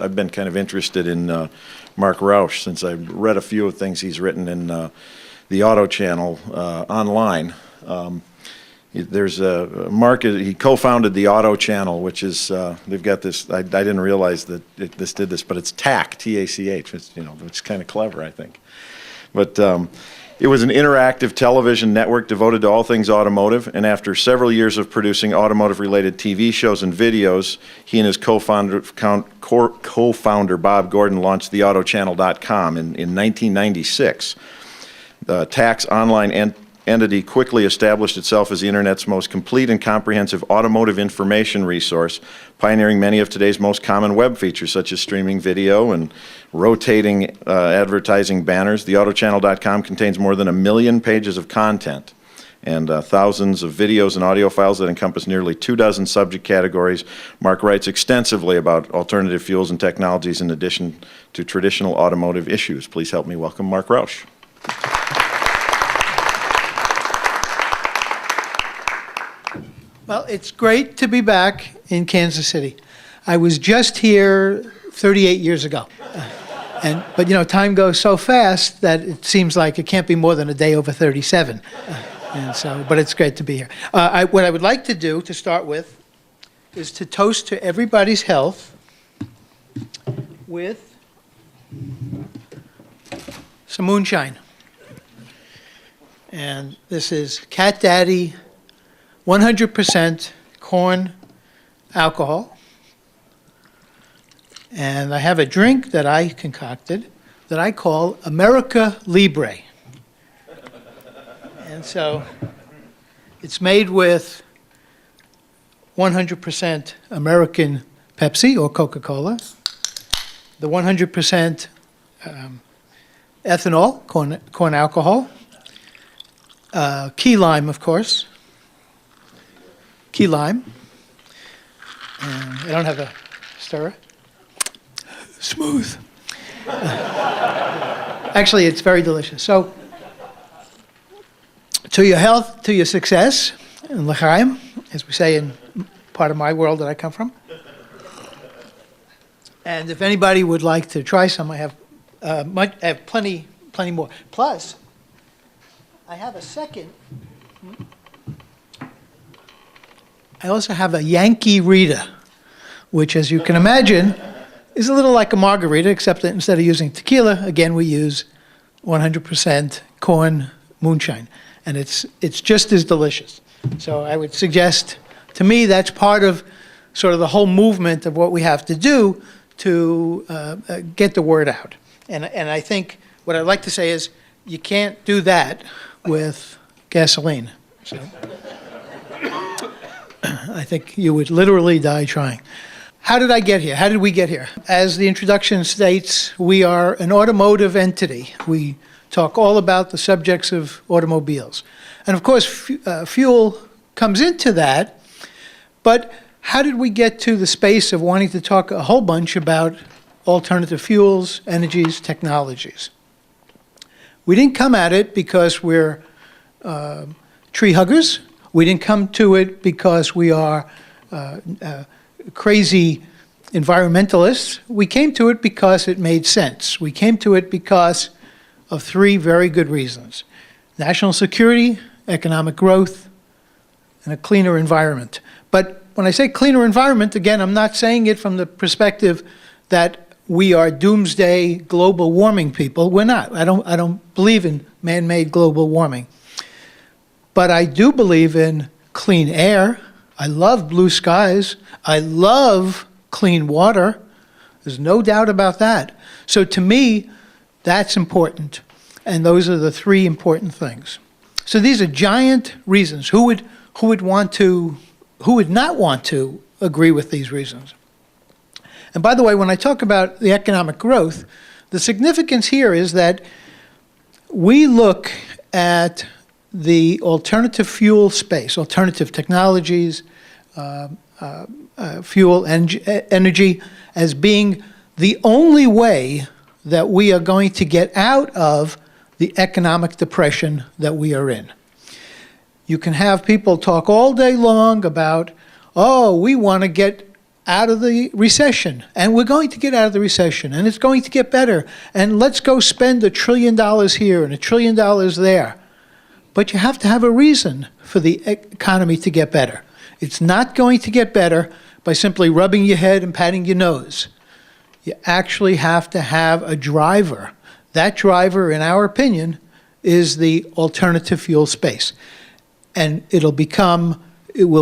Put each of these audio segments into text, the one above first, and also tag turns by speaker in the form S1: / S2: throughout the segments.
S1: I've been kind of interested in Marc Rauch since I read a few of things he's written in the Auto Channel online. There's Mark. He co-founded the Auto Channel, which is they've got this. I didn't realize that this did this, but it's TACH, T-A-C-H. It's, it's kind of clever, I think. But it was an interactive television network devoted to all things automotive. And after several years of producing automotive-related TV shows and videos, he and his co-founder Bob Gordon launched theautochannel.com in 1996. TACH's online entity quickly established itself as the Internet's most complete and comprehensive automotive information resource, pioneering many of today's most common web features, such as streaming video and rotating advertising banners. TheAutoChannel.com contains more than 1 million pages of content and thousands of videos and audio files that encompass nearly 24 subject categories. Mark writes extensively about alternative fuels and technologies in addition to traditional automotive issues. Please help me welcome Marc Rauch.
S2: Well, it's great to be back in Kansas City. I was just here 38 years ago. But time goes so fast that it seems like it can't be more than a day over 37. But it's great to be here. What I would like to do to start with is to toast to everybody's health with some moonshine. And this is Cat Daddy 100% corn alcohol. And I have a drink that I concocted that I call America Libre. And so it's made with 100% American Pepsi or Coca-Cola, the 100% ethanol, corn alcohol, key lime, of course, key lime, and I don't have a stirrer. Smooth. Actually, it's very delicious. So, to your health, to your success, and l'chaim, as we say in part of my world that I come from. And if anybody would like to try some, I have plenty more. Plus, I have a second. I also have a Yankee Rita, which, as you can imagine, is a little like a margarita, except that instead of using tequila, again, we use 100% corn moonshine. And it's just as delicious. So I would suggest, to me, that's part of sort of the whole movement of what we have to do to get the word out. And I think what I'd like to say is you can't do that with gasoline. So I think you would literally die trying. How did I get here? How did we get here? As the introduction states, we are an automotive entity. We talk all about the subjects of automobiles. And of course, fuel comes into that, but how did we get to the space of wanting to talk a whole bunch about alternative fuels, energies, technologies? We didn't come at it because we're tree huggers. We didn't come to it because we are crazy environmentalists. We came to it because it made sense. We came to it because of 3 very good reasons: national security, economic growth, and a cleaner environment. But when I say cleaner environment, again, I'm not saying it from the perspective that we are doomsday global warming people. We're not. I don't believe in man-made global warming. But I do believe in clean air. I love blue skies. I love clean water. There's no doubt about that. So to me, that's important. And those are the 3 important things. So these are giant reasons. Who would not want to agree with these reasons? And by the way, when I talk about the economic growth, the significance here is that we look at the alternative fuel space, alternative technologies, fuel energy, as being the only way that we are going to get out of the economic depression that we are in. You can have people talk all day long about, oh, we want to get out of the recession, and we're going to get out of the recession, and it's going to get better, and let's go spend $1 trillion here and $1 trillion there. But you have to have a reason for the economy to get better. It's not going to get better by simply rubbing your head and patting your nose. You actually have to have a driver. That driver, in our opinion, is the alternative fuel space. And it will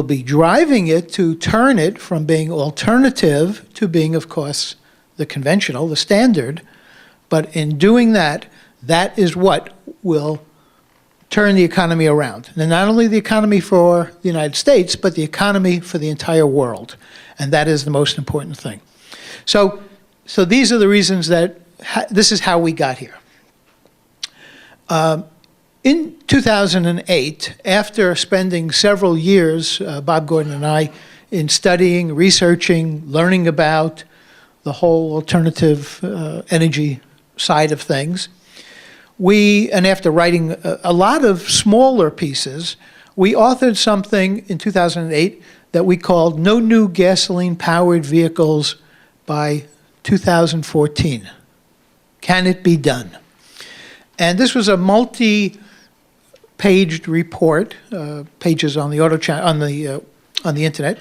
S2: be driving it to turn it from being alternative to being, of course, the conventional, the standard. But in doing that, that is what will turn the economy around. And not only the economy for the United States, but the economy for the entire world. And that is the most important thing. So these are the reasons that this is how we got here. In 2008, after spending several years, Bob Gordon and I, in studying, researching, learning about the whole alternative energy side of things, and after writing a lot of smaller pieces, we authored something in 2008 that we called No New Gasoline-Powered Vehicles by 2014. Can it be done? And this was a multi-paged report, pages on the on the internet,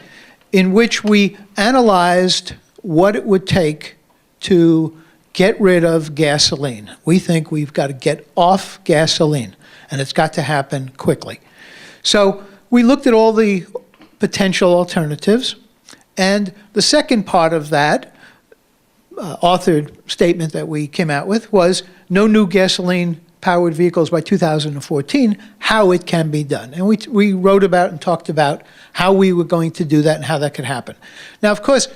S2: in which we analyzed what it would take to get rid of gasoline. We think we've got to get off gasoline, and it's got to happen quickly. So we looked at all the potential alternatives, and the second part of that authored statement that we came out with was no new gasoline-powered vehicles by 2014, how it can be done. And we wrote about and talked about how we were going to do that and how that could happen. Now, of course,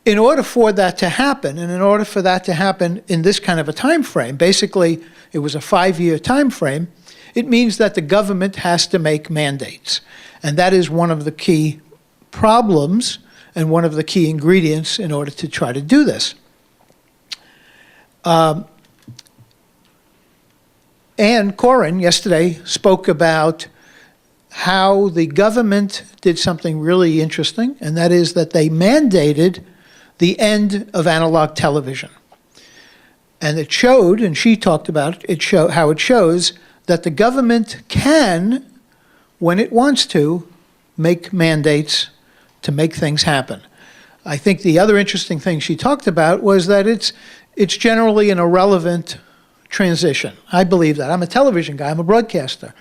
S2: in order for that to happen, and in order for that to happen in this kind of a time frame, basically it was a 5-year time frame, it means that the government has to make mandates. And that is one of the key problems and one of the key ingredients in order to try to do this. Ann Coren yesterday spoke about how the government did something really interesting, and that is that they mandated the end of analog television. And it showed, and she talked about it, how it shows that the government can, when it wants to, make mandates to make things happen. I think the other interesting thing she talked about was that it's generally an irrelevant transition. I believe that. I'm a television guy, I'm a broadcaster.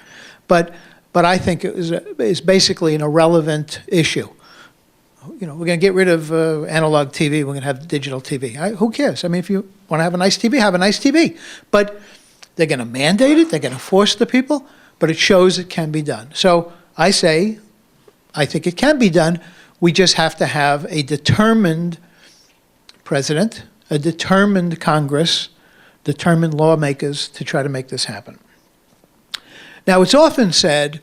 S2: But I think it's basically an irrelevant issue. You know, we're going to get rid of analog TV, we're going to have digital TV. Who cares? I mean, if you want to have a nice TV, have a nice TV. But they're going to mandate it, they're going to force the people, but it shows it can be done. So I say, I think it can be done. We just have to have a determined president, a determined Congress, determined lawmakers to try to make this happen. Now, it's often said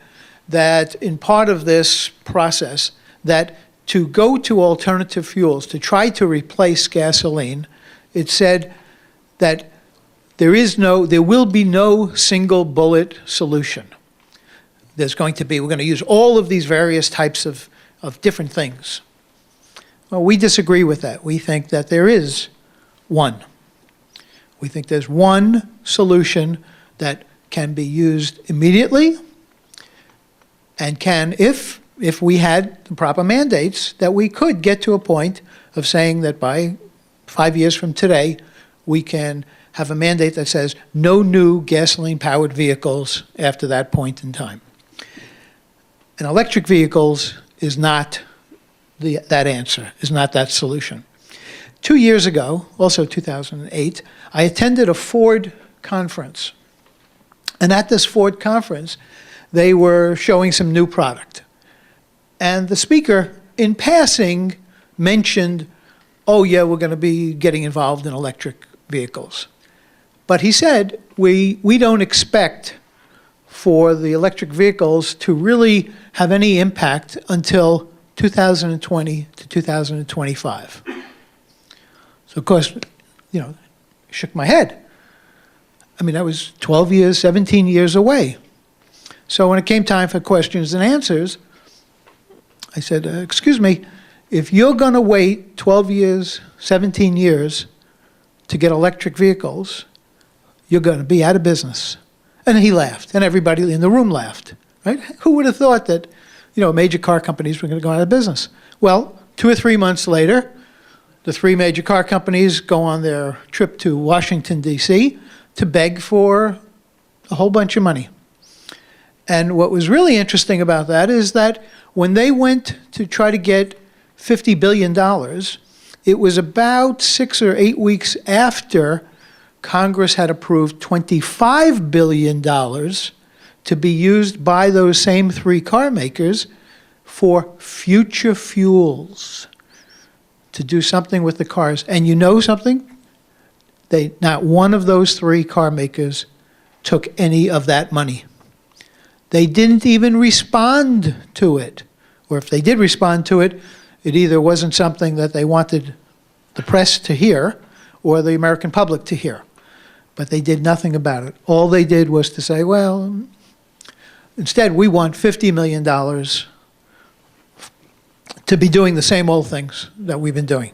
S2: that in part of this process, that to go to alternative fuels, to try to replace gasoline, it's said that there will be no single bullet solution. We're going to use all of these various types of different things. Well, we disagree with that. We think that there is one. We think there's one solution that can be used immediately and can, if we had the proper mandates, that we could get to a point of saying that by 5 years from today, we can have a mandate that says no new gasoline-powered vehicles after that point in time. And electric vehicles is not that answer, is not that solution. 2 years ago, also 2008, I attended a Ford conference. And at this Ford conference, they were showing some new product. And the speaker, in passing, mentioned, oh yeah, we're going to be getting involved in electric vehicles. But he said, we don't expect for the electric vehicles to really have any impact until 2020 to 2025. So of course, shook my head. I mean, that was 12 years, 17 years away. So when it came time for questions and answers, I said, excuse me, if you're going to wait 12 years, 17 years to get electric vehicles, you're going to be out of business. And he laughed, and everybody in the room laughed, right? Who would have thought that, major car companies were going to go out of business? Well, 2 or 3 months later, the 3 major car companies go on their trip to Washington, D.C. to beg for a whole bunch of money. And what was really interesting about that is that when they went to try to get $50 billion, it was about 6 or 8 weeks after Congress had approved $25 billion to be used by those same 3 car makers for future fuels, to do something with the cars. And you know something? Not one of those 3 car makers took any of that money. They didn't even respond to it. Or if they did respond to it, it either wasn't something that they wanted the press to hear or the American public to hear. But they did nothing about it. All they did was to say, well, instead we want $50 million to be doing the same old things that we've been doing.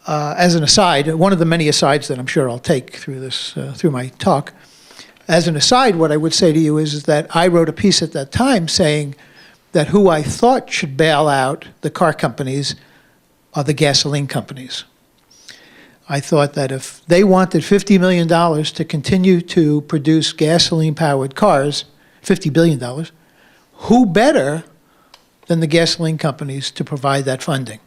S2: As an aside, one of the many asides that I'm sure I'll take through this, through my talk, as an aside, what I would say to you is that I wrote a piece at that time saying that who I thought should bail out the car companies are the gasoline companies. I thought that if they wanted $50 million to continue to produce gasoline-powered cars, $50 billion, who better than the gasoline companies to provide that funding?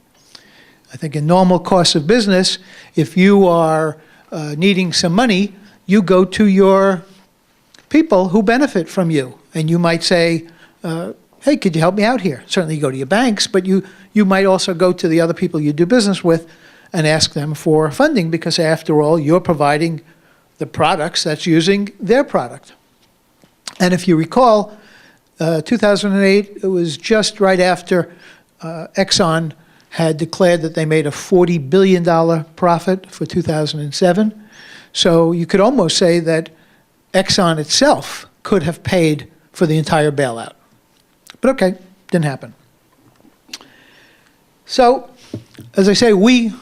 S2: I think in normal course of business, if you are needing some money, you go to your people who benefit from you. And you might say, hey, could you help me out here? Certainly you go to your banks, but you might also go to the other people you do business with and ask them for funding, because after all, you're providing the products that's using their product. And if you recall, 2008, it was just right after Exxon had declared that they made a $40 billion profit for 2007. So you could almost say that Exxon itself could have paid for the entire bailout. But okay, didn't happen. So, as I say, we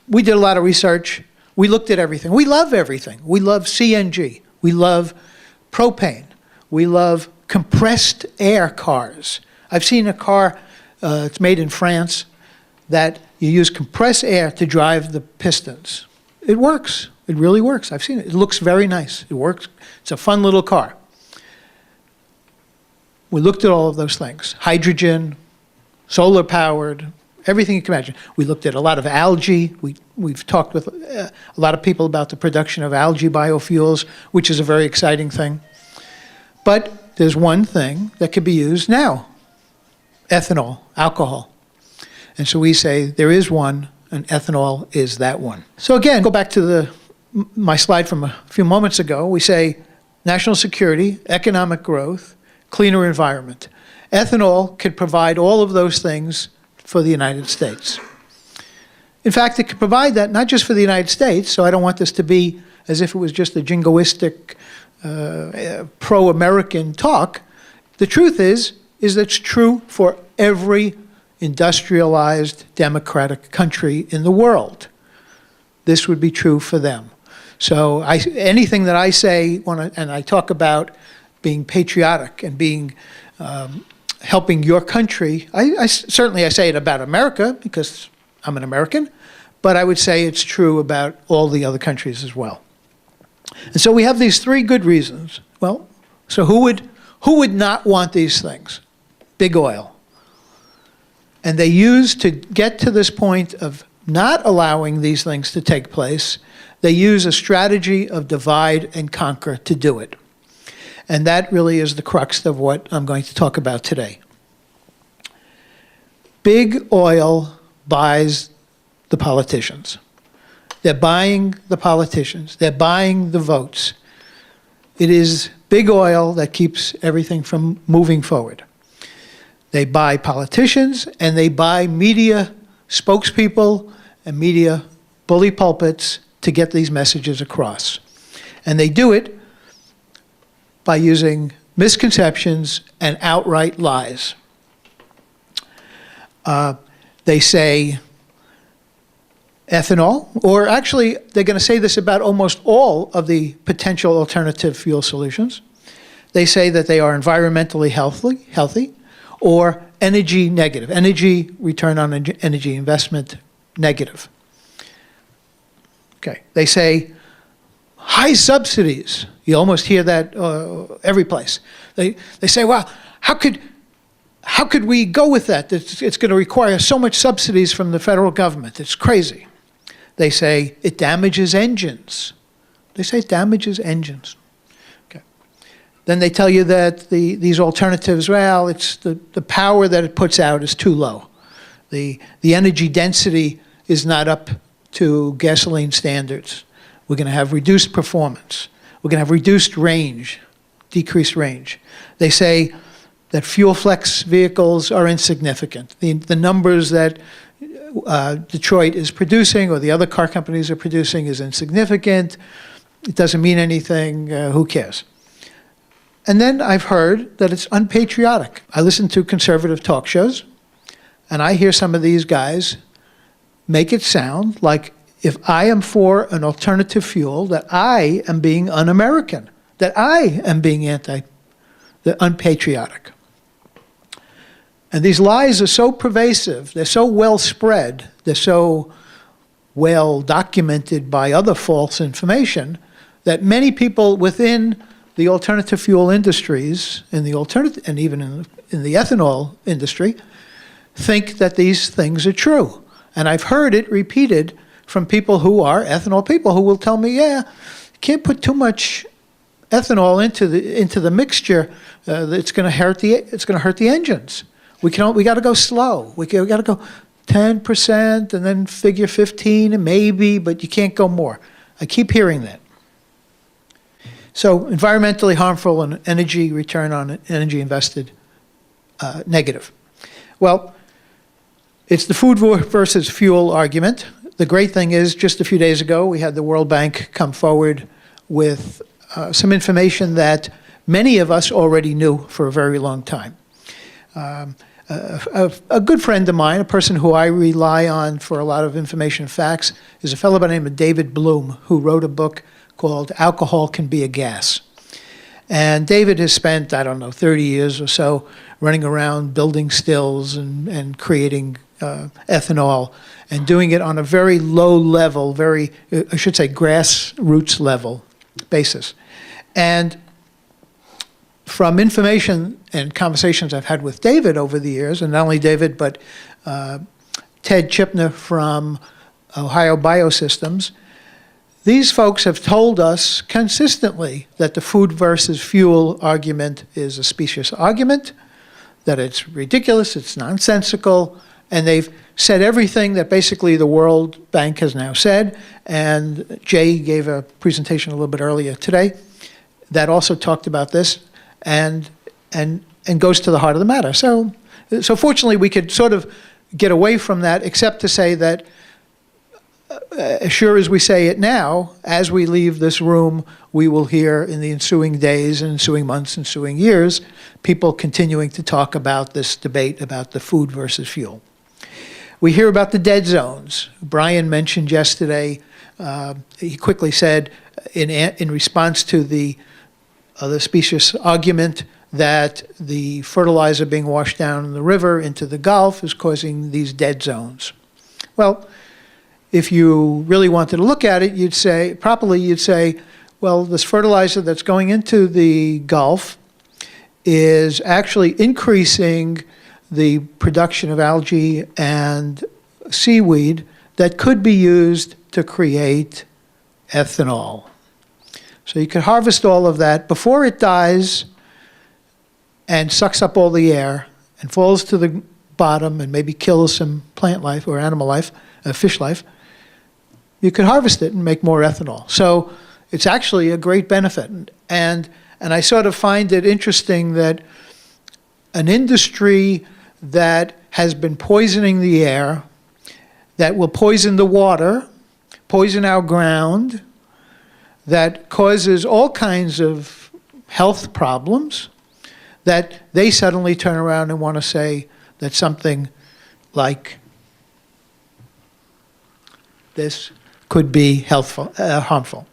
S2: did a lot of research. We looked at everything. We love everything. We love CNG. We love propane. We love compressed air cars. I've seen a car, it's made in France, that you use compressed air to drive the pistons. It works. It really works. I've seen it. It looks very nice. It works. It's a fun little car. We looked at all of those things. Hydrogen, solar powered, everything you can imagine. We looked at a lot of algae. We've talked with a lot of people about the production of algae biofuels, which is a very exciting thing. But there's one thing that could be used now: ethanol, alcohol. And so we say there is one, and ethanol is that one. So again, go back to my slide from a few moments ago. We say national security, economic growth, cleaner environment. Ethanol could provide all of those things for the United States. In fact, it could provide that not just for the United States, so I don't want this to be as if it was just a jingoistic, pro-American talk. The truth is that it's true for every industrialized democratic country in the world. This would be true for them. So anything that I say, and I talk about being patriotic and being helping your country, certainly I say it about America because I'm an American, but I would say it's true about all the other countries as well. And so we have these 3 good reasons. Well, so who would not want these things? Big oil. And they used to get to this point of not allowing these things to take place, they use a strategy of divide and conquer to do it. And that really is the crux of what I'm going to talk about today. Big oil buys the politicians. They're buying the politicians. They're buying the votes. It is big oil that keeps everything from moving forward. They buy politicians, and they buy media spokespeople and media bully pulpits to get these messages across. And they do it by using misconceptions and outright lies. They say ethanol, or actually they're going to say this about almost all of the potential alternative fuel solutions. They say that they are environmentally healthy, or energy negative, energy return on energy investment negative. Okay, they say high subsidies. You almost hear that every place. They say, well, how could we go with that? It's going to require so much subsidies from the federal government. It's crazy. They say it damages engines. They say it damages engines. Okay. Then they tell you that these alternatives, well, it's the power that it puts out is too low. The energy density is not up to gasoline standards. We're going to have reduced performance. We're going to have reduced range, decreased range. They say that fuel flex vehicles are insignificant. The numbers that Detroit is producing or the other car companies are producing is insignificant. It doesn't mean anything. Who cares? And then I've heard that it's unpatriotic. I listen to conservative talk shows, and I hear some of these guys make it sound like if I am for an alternative fuel, that I am being un-American, that I am being unpatriotic. And these lies are so pervasive, they're so well spread, they're so well documented by other false information, that many people within the alternative fuel industries, and even in the ethanol industry, think that these things are true. And I've heard it repeated from people who are ethanol people who will tell me, yeah, you can't put too much ethanol into the mixture. It's going to hurt the engines. We got to go slow. We got to go 10% and then figure 15 and maybe, but you can't go more. I keep hearing that. So environmentally harmful and energy return on energy invested negative. Well, it's the food versus fuel argument. The great thing is, just a few days ago, we had the World Bank come forward with some information that many of us already knew for a very long time. A good friend of mine, a person who I rely on for a lot of information and facts, is a fellow by the name of David Bloom, who wrote a book called Alcohol Can Be a Gas. And David has spent, 30 years or so running around building stills and creating ethanol, and doing it on a very low level, grassroots level basis. And from information and conversations I've had with David over the years, and not only David, but Ted Chipner from Ohio Biosystems, these folks have told us consistently that the food versus fuel argument is a specious argument, that it's ridiculous, it's nonsensical, and they've said everything that basically the World Bank has now said, and Jay gave a presentation a little bit earlier today that also talked about this, and goes to the heart of the matter. So fortunately, we could sort of get away from that, except to say that, as sure as we say it now, as we leave this room, we will hear in the ensuing days and ensuing months, ensuing years, people continuing to talk about this debate about the food versus fuel. We hear about the dead zones. Brian mentioned yesterday, he quickly said, in response to the specious argument that the fertilizer being washed down in the river into the Gulf is causing these dead zones. Well, if you really wanted to look at it, you'd say, well, this fertilizer that's going into the Gulf is actually increasing the production of algae and seaweed that could be used to create ethanol. So you could harvest all of that before it dies and sucks up all the air and falls to the bottom and maybe kills some plant life or animal life, fish life. You could harvest it and make more ethanol. So it's actually a great benefit. And I sort of find it interesting that an industry that has been poisoning the air, that will poison the water, poison our ground, that causes all kinds of health problems, that they suddenly turn around and want to say that something like this could be harmful.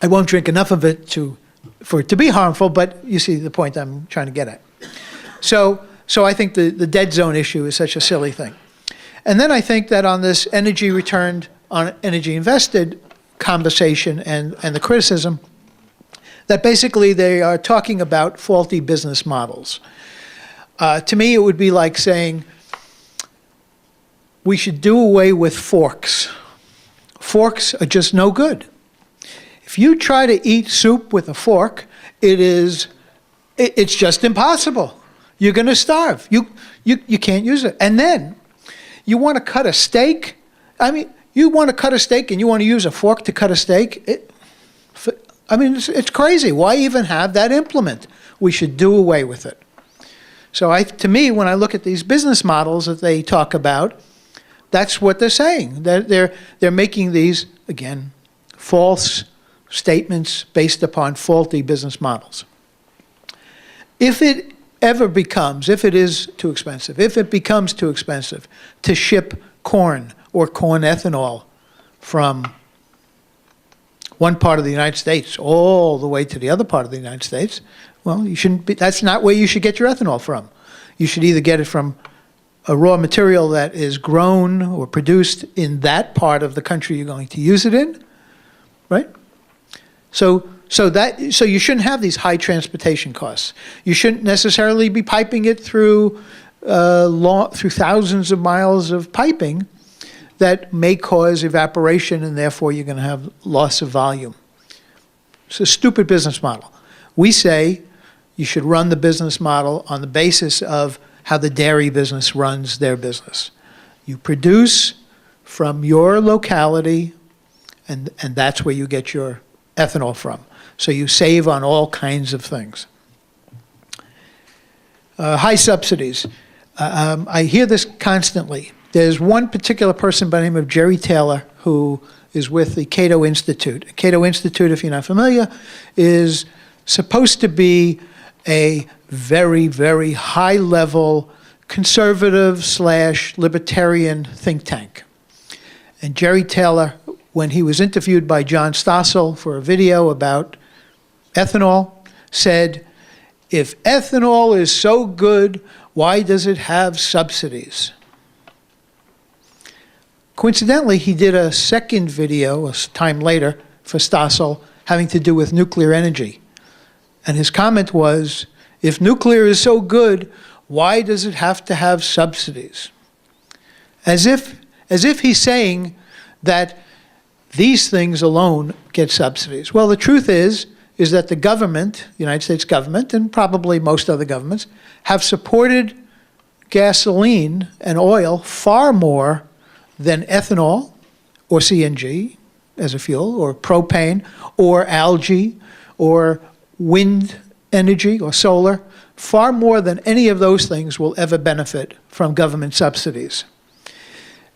S2: I won't drink enough of it for it to be harmful, but you see the point I'm trying to get at. So I think the dead zone issue is such a silly thing. And then I think that on this energy returned on energy invested conversation and the criticism, that basically they are talking about faulty business models. To me, it would be like saying we should do away with forks. Forks are just no good. If you try to eat soup with a fork, it's just impossible. You're going to starve. You can't use it. And then you want to cut a steak. I mean, you want to cut a steak and you want to use a fork to cut a steak. It's crazy. Why even have that implement? We should do away with it. So to me, when I look at these business models that they talk about, that's what they're saying. They're making these, again, false statements based upon faulty business models. If it is too expensive, if it becomes too expensive to ship corn or corn ethanol from one part of the United States all the way to the other part of the United States, well, that's not where you should get your ethanol from. You should either get it from a raw material that is grown or produced in that part of the country you're going to use it in, right? So you shouldn't have these high transportation costs. You shouldn't necessarily be piping it through thousands of miles of piping that may cause evaporation, and therefore you're going to have loss of volume. It's a stupid business model. We say you should run the business model on the basis of how the dairy business runs their business. You produce from your locality, and that's where you get your ethanol from. So you save on all kinds of things. High subsidies. I hear this constantly. There's one particular person by the name of Jerry Taylor who is with the Cato Institute. Cato Institute, if you're not familiar, is supposed to be a very, very high-level conservative/libertarian think tank. And Jerry Taylor, when he was interviewed by John Stossel for a video about ethanol, said, if ethanol is so good, why does it have subsidies? Coincidentally, he did a second video a time later for Stossel having to do with nuclear energy. And his comment was, if nuclear is so good, why does it have to have subsidies? As if he's saying that these things alone get subsidies. Well, the truth is that the government, the United States government, and probably most other governments, have supported gasoline and oil far more than ethanol or CNG as a fuel, or propane, or algae, or wind energy, or solar, far more than any of those things will ever benefit from government subsidies.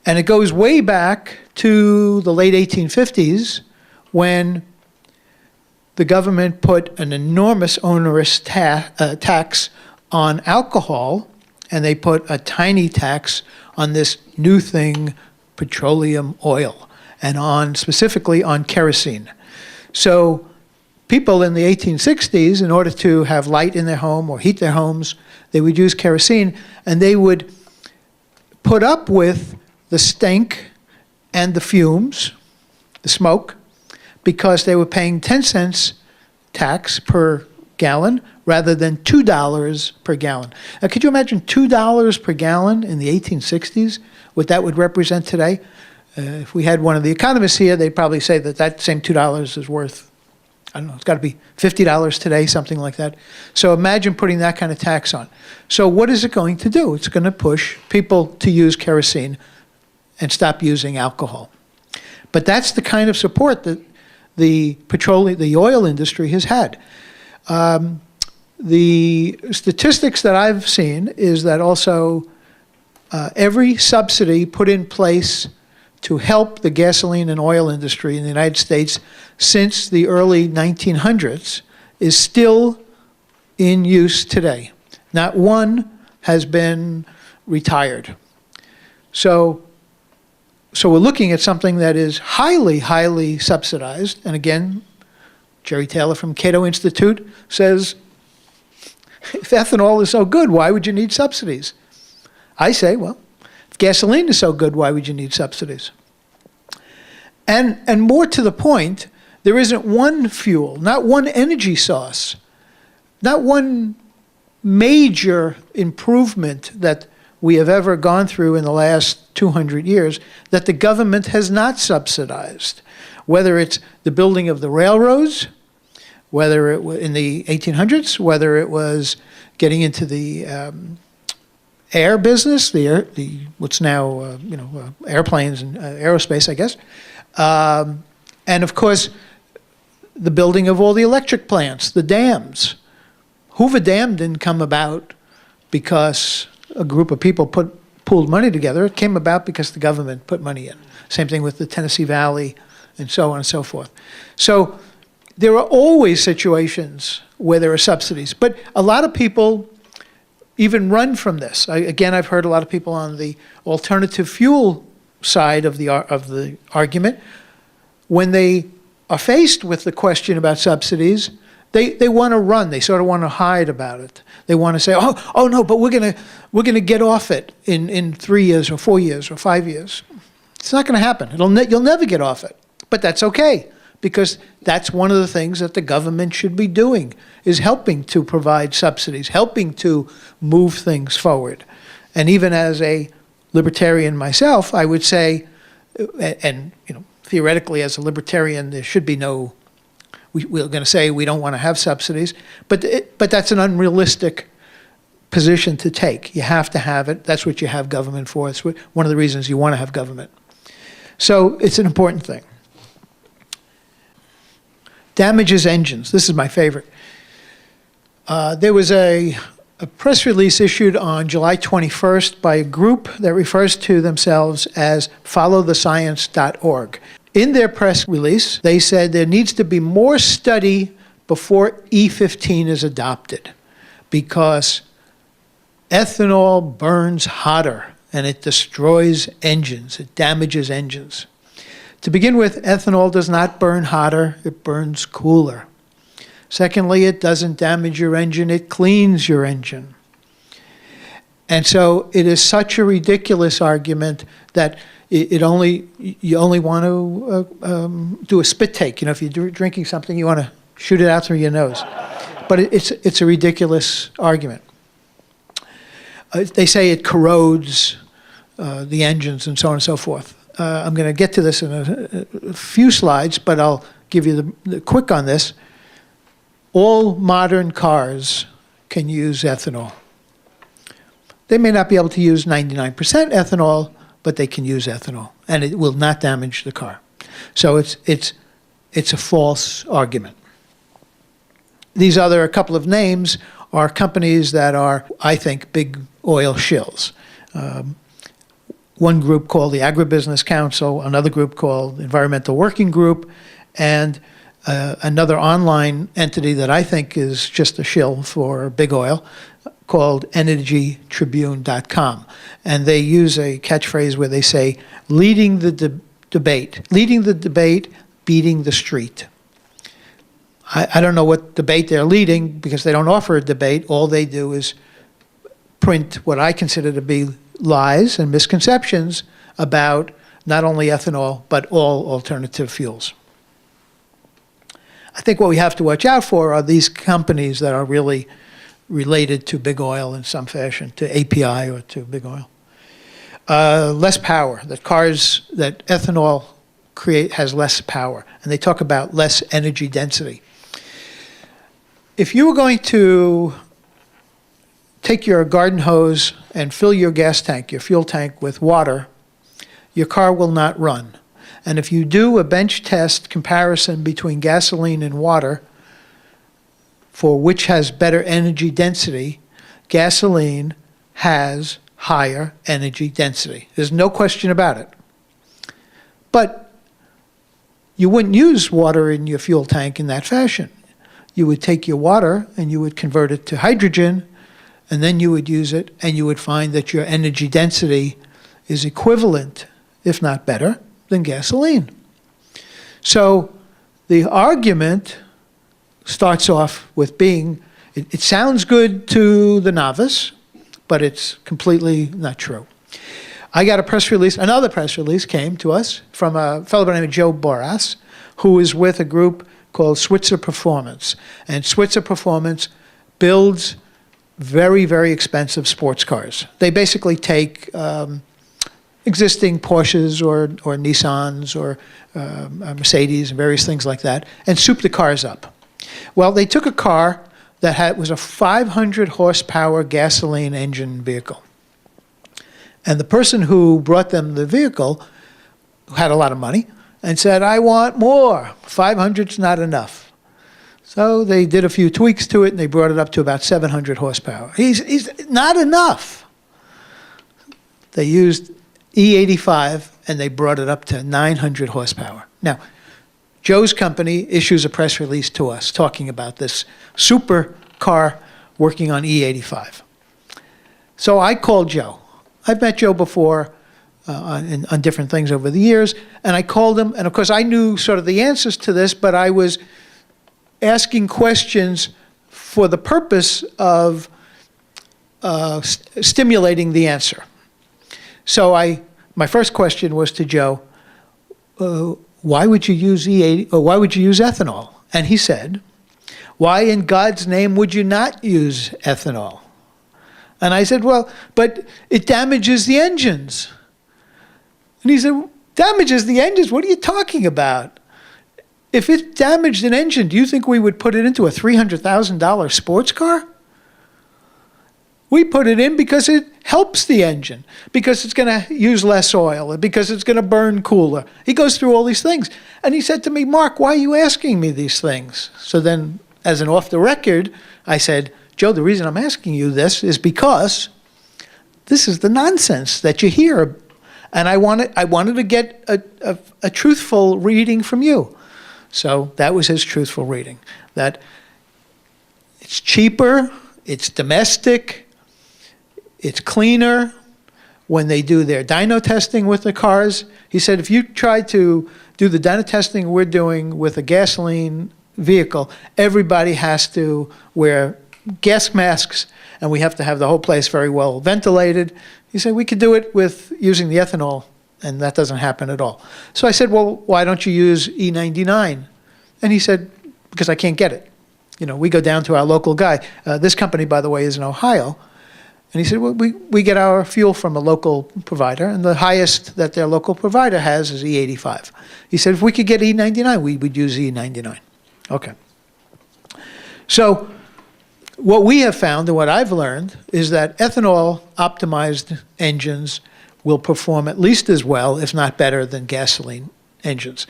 S2: And it goes way back to the late 1850s when the government put an enormous onerous tax on alcohol, and they put a tiny tax on this new thing, petroleum oil, and specifically on kerosene. So people in the 1860s, in order to have light in their home or heat their homes, they would use kerosene, and they would put up with the stink and the fumes, the smoke, because they were paying 10 cents tax per gallon rather than $2 per gallon. Now, could you imagine $2 per gallon in the 1860s, what that would represent today? If we had one of the economists here, they'd probably say that same $2 is worth, I don't know, it's got to be $50 today, something like that. So imagine putting that kind of tax on. So what is it going to do? It's going to push people to use kerosene and stop using alcohol. But that's the kind of support that the oil industry has had. The statistics that I've seen is that also every subsidy put in place to help the gasoline and oil industry in the United States since the early 1900s is still in use today. Not one has been retired. So we're looking at something that is highly, highly subsidized. And again, Jerry Taylor from Cato Institute says, if ethanol is so good, why would you need subsidies? I say, well, if gasoline is so good, why would you need subsidies? And more to the point, there isn't one fuel, not one energy source, not one major improvement that we have ever gone through in the last 200 years that the government has not subsidized. Whether it's the building of the railroads, whether it was in the 1800s, whether it was getting into the air business, the what's now airplanes and aerospace, I guess, and of course the building of all the electric plants, the dams. Hoover Dam didn't come about because a group of people pooled money together. It came about because the government put money in. Same thing with the Tennessee Valley and so on and so forth. So there are always situations where there are subsidies, but a lot of people even run from this. Again, I've heard a lot of people on the alternative fuel side of the argument, when they are faced with the question about subsidies, they want to run. They sort of want to hide about it. They want to say, oh no, but we're gonna get off it in 3 years or 4 years or 5 years. It's not going to happen. You'll never get off it. But that's okay, because that's one of the things that the government should be doing, is helping to provide subsidies, helping to move things forward. And even as a libertarian myself, I would say, and theoretically as a libertarian, there should be no. We're going to say we don't want to have subsidies, but that's an unrealistic position to take. You have to have it. That's what you have government for. It's one of the reasons you want to have government. So it's an important thing. Damages engines. This is my favorite. There was a press release issued on July 21st by a group that refers to themselves as followthescience.org. In their press release, they said there needs to be more study before E15 is adopted, because ethanol burns hotter and it destroys engines. It damages engines. To begin with, ethanol does not burn hotter, it burns cooler. Secondly, it doesn't damage your engine, it cleans your engine. And so it is such a ridiculous argument that you only want to do a spit take. If you're drinking something, you want to shoot it out through your nose. But it's a ridiculous argument. They say it corrodes the engines and so on and so forth. I'm going to get to this in a few slides, but I'll give you the quick on this. All modern cars can use ethanol. They may not be able to use 99% ethanol, but they can use ethanol, and it will not damage the car. So it's a false argument. These other couple of names are companies that are, I think, big oil shills. One group called the Agribusiness Council, another group called Environmental Working Group, and another online entity that I think is just a shill for big oil called energytribune.com. And they use a catchphrase where they say, leading the debate, beating the street. I don't know what debate they're leading, because they don't offer a debate. All they do is print what I consider to be lies and misconceptions about not only ethanol, but all alternative fuels. I think what we have to watch out for are these companies that are really related to big oil in some fashion, to API or to big oil. Less power, that ethanol has less power, and they talk about less energy density. If you were going to take your garden hose and fill your gas tank, your fuel tank, with water, your car will not run. And if you do a bench test comparison between gasoline and water for which has better energy density, gasoline has higher energy density. There's no question about it. But you wouldn't use water in your fuel tank in that fashion. You would take your water and you would convert it to hydrogen, and then you would use it, and you would find that your energy density is equivalent, if not better, than gasoline. So the argument starts off with being, it sounds good to the novice, but it's completely not true. I got a press release, another press release came to us from a fellow by the name of Joe Boras, who is with a group called Switzer Performance. And Switzer Performance builds very, very expensive sports cars. They basically take existing Porsches or Nissans or Mercedes and various things like that and soup the cars up. Well, they took a car that was a 500 horsepower gasoline engine vehicle. And the person who brought them the vehicle had a lot of money and said, I want more. 500's not enough. So they did a few tweaks to it, and they brought it up to about 700 horsepower. He's not enough. They used E85, and they brought it up to 900 horsepower. Now, Joe's company issues a press release to us talking about this super car working on E85. So I called Joe. I've met Joe before on different things over the years, and I called him, and of course I knew sort of the answers to this, but I was asking questions for the purpose of stimulating the answer. So my first question was to Joe, why would you use E80, or why would you use ethanol? And he said, why in God's name would you not use ethanol? And I said, well, but it damages the engines. And he said, damages the engines? What are you talking about? If it damaged an engine, do you think we would put it into a $300,000 sports car? We put it in because it helps the engine, because it's going to use less oil, because it's going to burn cooler. He goes through all these things. And he said to me, Mark, why are you asking me these things? So then, as an off the record, I said, Joe, the reason I'm asking you this is because this is the nonsense that you hear. And I wanted to get a truthful reading from you. So that was his truthful reading, that it's cheaper, it's domestic, it's cleaner. When they do their dyno testing with the cars, he said, if you try to do the dyno testing we're doing with a gasoline vehicle, everybody has to wear gas masks, and we have to have the whole place very well ventilated. He said, we could do it with using the ethanol, and that doesn't happen at all. So I said, well, why don't you use E99? And he said, because I can't get it. You know, we go down to our local guy. This company, by the way, is in Ohio. And he said, well, we get our fuel from a local provider, and the highest that their local provider has is E85. He said, if we could get E99, we would use E99. Okay. So what we have found, and what I've learned, is that ethanol-optimized engines will perform at least as well, if not better, than gasoline engines.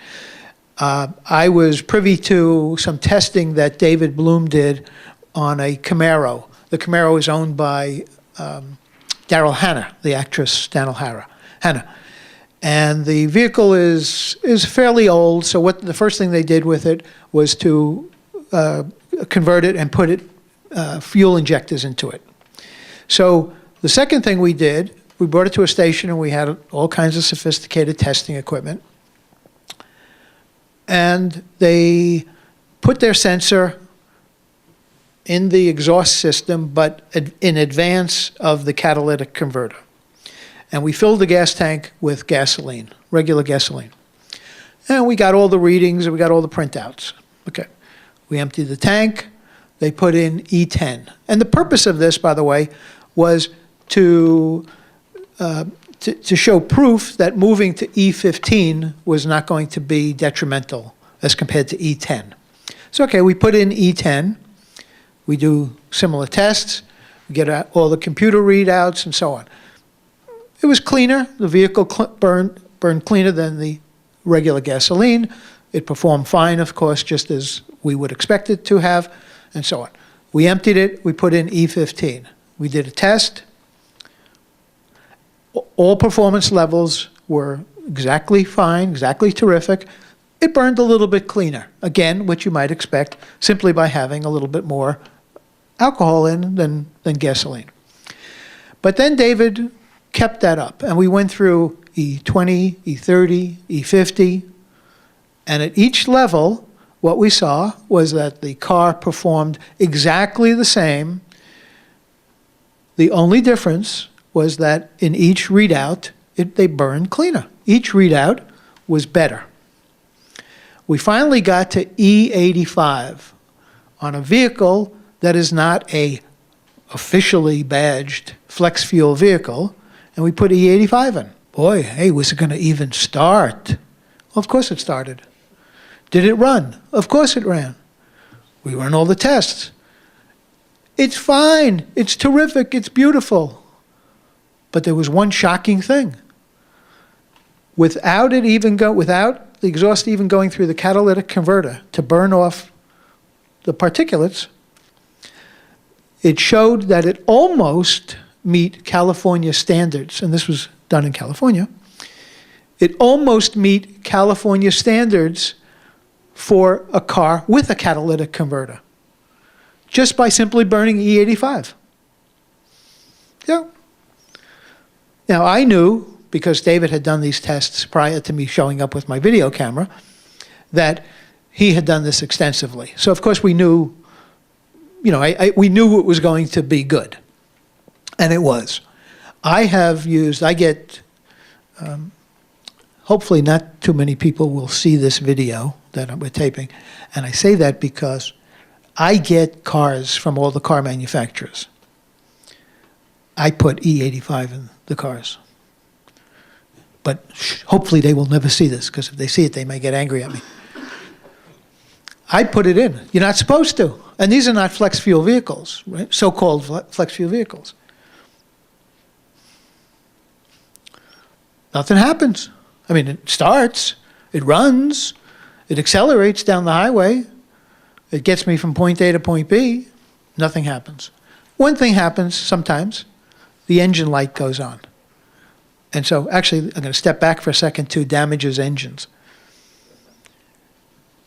S2: I was privy to some testing that David Bloom did on a Camaro. The Camaro is owned by Daryl Hannah, the actress Daryl Hannah. And the vehicle is fairly old, so what the first thing they did with it was to convert it and put fuel injectors into it. So the second thing we did, we brought it to a station and we had all kinds of sophisticated testing equipment. And they put their sensor in the exhaust system, but in advance of the catalytic converter. And we filled the gas tank with gasoline, regular gasoline. And we got all the readings and we got all the printouts. Okay. We emptied the tank. They put in E10. And the purpose of this, by the way, was to show proof that moving to E15 was not going to be detrimental as compared to E10. So, okay, we put in E10. We do similar tests. We get all the computer readouts and so on. It was cleaner. The vehicle burned cleaner than the regular gasoline. It performed fine, of course, just as we would expect it to have, and so on. We emptied it. We put in E15. We did a test. All performance levels were exactly fine, exactly terrific. It burned a little bit cleaner. Again, which you might expect simply by having a little bit more alcohol in than gasoline. But then David kept that up, and we went through E20, E30, E50, and at each level, what we saw was that the car performed exactly the same. The only difference was that in each readout, they burned cleaner. Each readout was better. We finally got to E85 on a vehicle that is not a officially badged flex fuel vehicle, and we put E85 in. Boy, hey, was it going to even start? Well, of course it started. Did it run? Of course it ran. We ran all the tests. It's fine. It's terrific. It's beautiful. But there was one shocking thing. Without the exhaust even going through the catalytic converter to burn off the particulates, it showed that it almost meet California standards, and this was done in California. It almost meet California standards for a car with a catalytic converter, just by simply burning E85. Yeah. Now, I knew, because David had done these tests prior to me showing up with my video camera, that he had done this extensively. So, of course, we knew, we knew it was going to be good. And it was. I get, hopefully not too many people will see this video that we're taping. And I say that because I get cars from all the car manufacturers. I put E85 in the cars. But hopefully they will never see this, because if they see it, they may get angry at me. I put it in. You're not supposed to. And these are not flex fuel vehicles, right? So-called flex fuel vehicles. Nothing happens. I mean, it starts, it runs, it accelerates down the highway, it gets me from point A to point B, nothing happens. One thing happens sometimes, the engine light goes on. And so, actually, I'm going to step back for a second to damages engines.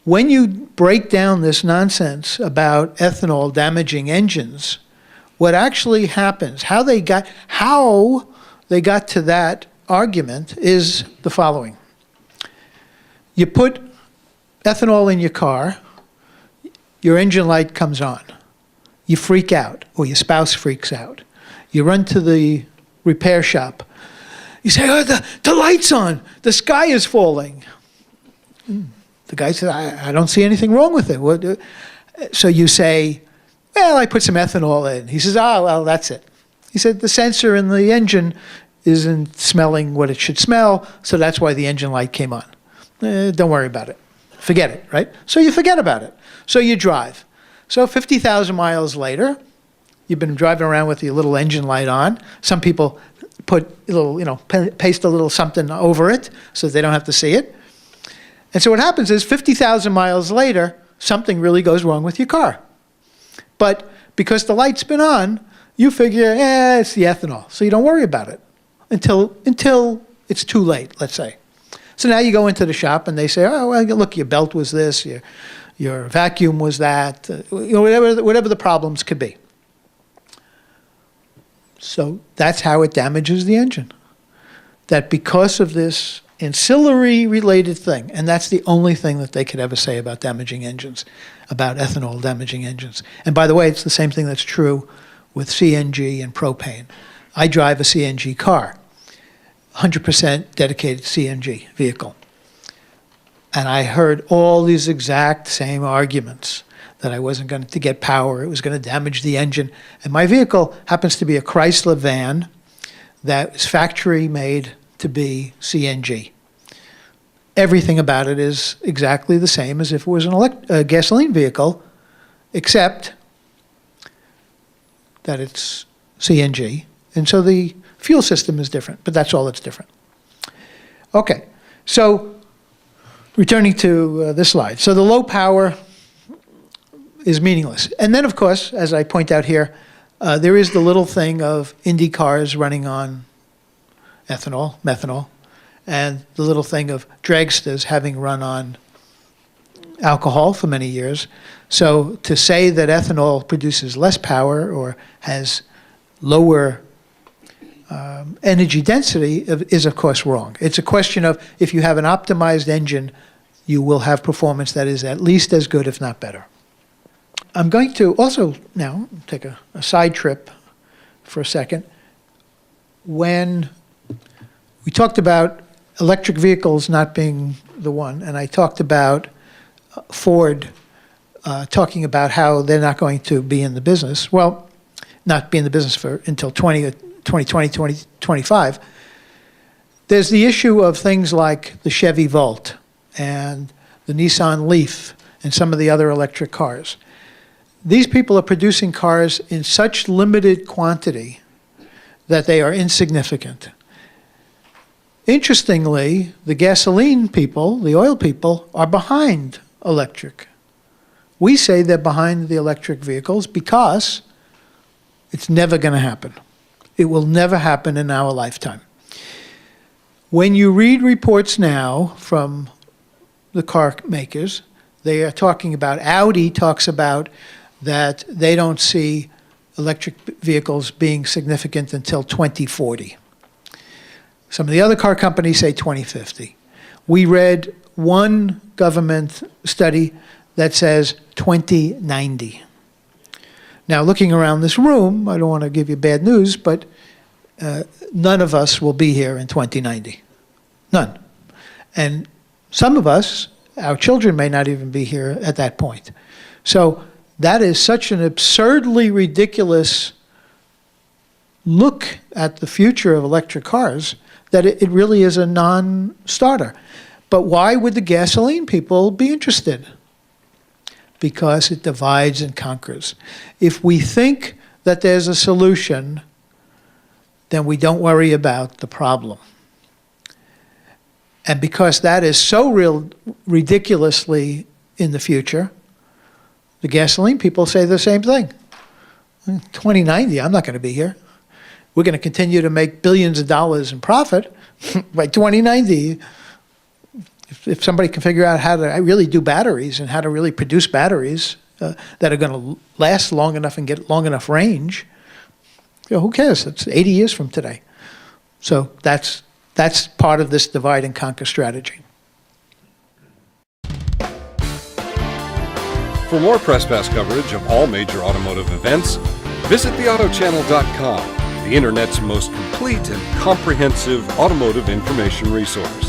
S2: When you break down this nonsense about ethanol damaging engines, what actually happens, how they got to that argument is the following. You put ethanol in your car, your engine light comes on. You freak out, or your spouse freaks out. You run to the repair shop. You say, oh, the light's on, the sky is falling. The guy said, I don't see anything wrong with it. So you say, well, I put some ethanol in. He says, oh, well, that's it. He said, the sensor in the engine isn't smelling what it should smell, so that's why the engine light came on. Don't worry about it. Forget it, right? So you forget about it. So you drive. So 50,000 miles later, you've been driving around with your little engine light on. Some people put a little, paste a little something over it so they don't have to see it. And so what happens is 50,000 miles later, something really goes wrong with your car. But because the light's been on, you figure, it's the ethanol. So you don't worry about it until it's too late, let's say. So now you go into the shop and they say, oh, well, look, your belt was this, your vacuum was that, whatever the problems could be. So that's how it damages the engine. That because of this ancillary related thing, and that's the only thing that they could ever say about damaging engines, about ethanol damaging engines. And by the way, it's the same thing that's true with CNG and propane. I drive a CNG car, 100% dedicated CNG vehicle. And I heard all these exact same arguments that I wasn't going to get power, it was going to damage the engine. And my vehicle happens to be a Chrysler van that is factory made to be CNG. Everything about it is exactly the same as if it was a gasoline vehicle, except that it's CNG. And so the fuel system is different, but that's all that's different. Okay, so returning to this slide. So the low power is meaningless. And then, of course, as I point out here, there is the little thing of Indy cars running on ethanol, methanol, and the little thing of dragsters having run on alcohol for many years. So to say that ethanol produces less power or has lower energy density is, of course, wrong. It's a question of if you have an optimized engine, you will have performance that is at least as good, if not better. I'm going to also now take a side trip for a second. When we talked about electric vehicles not being the one, and I talked about Ford talking about how they're not going to be in the business, well, not be in the business until 2020, 2025, there's the issue of things like the Chevy Volt and the Nissan Leaf and some of the other electric cars. These people are producing cars in such limited quantity that they are insignificant. Interestingly, the gasoline people, the oil people, are behind electric. We say they're behind the electric vehicles because it's never going to happen. It will never happen in our lifetime. When you read reports now from the car makers, they are talking about, Audi talks about that they don't see electric vehicles being significant until 2040. Some of the other car companies say 2050. We read one government study that says 2090. Now, looking around this room, I don't want to give you bad news, but none of us will be here in 2090. None. And some of us, our children may not even be here at that point. So that is such an absurdly ridiculous look at the future of electric cars that it really is a non-starter. But why would the gasoline people be interested? Because it divides and conquers. If we think that there's a solution, then we don't worry about the problem. And because that is so ridiculously in the future, the gasoline people say the same thing. 2090, I'm not going to be here. We're going to continue to make billions of dollars in profit. By 2090, if somebody can figure out how to really do batteries and how to really produce batteries that are going to last long enough and get long enough range, who cares? It's 80 years from today. So that's part of this divide and conquer strategy.
S3: For more press pass coverage of all major automotive events, visit theautochannel.com, the Internet's most complete and comprehensive automotive information resource.